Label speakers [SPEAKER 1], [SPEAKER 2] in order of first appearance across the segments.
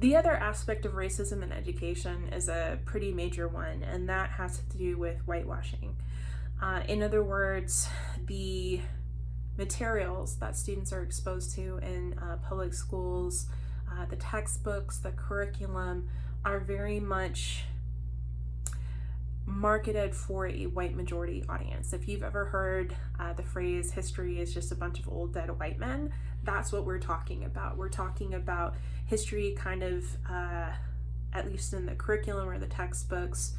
[SPEAKER 1] The other aspect of racism in education is a pretty major one, and that has to do with whitewashing. In other words, the materials that students are exposed to in public schools, the textbooks, the curriculum, are very much marketed for a white majority audience. If you've ever heard the phrase, history is just a bunch of old dead white men, that's what we're talking about. We're talking about history kind of, at least in the curriculum or the textbooks,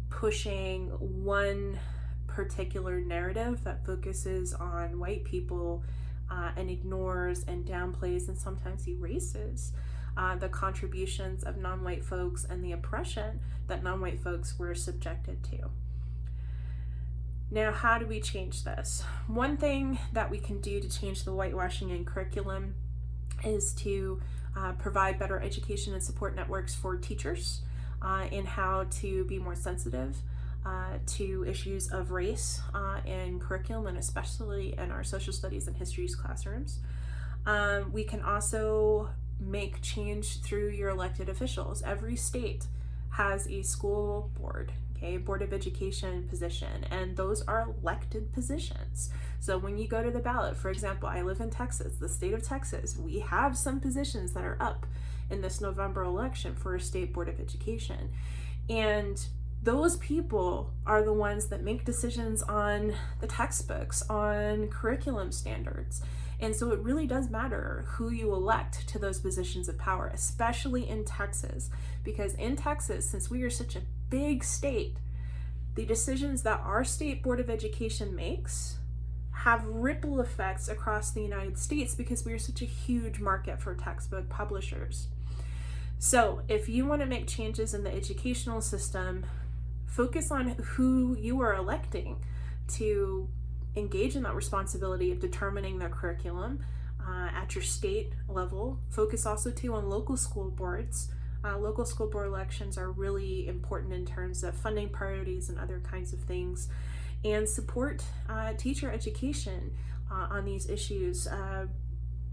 [SPEAKER 1] pushing one particular narrative that focuses on white people and ignores and downplays and sometimes erases the contributions of non-white folks and the oppression that non-white folks were subjected to. Now, how do we change this? One thing that we can do to change the whitewashing in curriculum is to provide better education and support networks for teachers in how to be more sensitive to issues of race in curriculum, and especially in our social studies and histories classrooms. We can also make change through your elected officials. Every state has a school board, board of education position, and those are elected positions. So when you go to the ballot, for example, I live in Texas, the state of Texas, we have some positions that are up in this November election for a state board of education. And those people are the ones that make decisions on the textbooks, on curriculum standards. And so it really does matter who you elect to those positions of power, especially in Texas, because in Texas, since we are such a big state, the decisions that our state board of education makes have ripple effects across the United States because we are such a huge market for textbook publishers. So if you want to make changes in the educational system, focus on who you are electing to engage in that responsibility of determining their curriculum at your state level. Focus also too on local school boards. Local school board elections are really important in terms of funding priorities and other kinds of things, and support teacher education on these issues.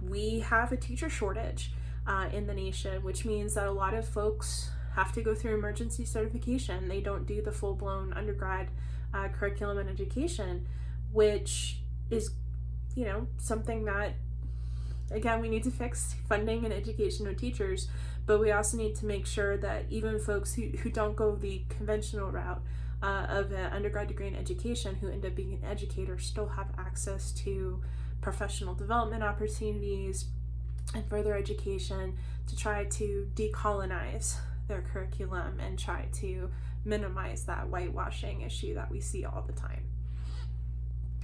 [SPEAKER 1] We have a teacher shortage in the nation, which means that a lot of folks have to go through emergency certification. They don't do the full-blown undergrad curriculum and education, which is, something that, again, we need to fix funding and education of teachers, but we also need to make sure that even folks who don't go the conventional route of an undergrad degree in education, who end up being an educator, still have access to professional development opportunities and further education to try to decolonize their curriculum and try to minimize that whitewashing issue that we see all the time.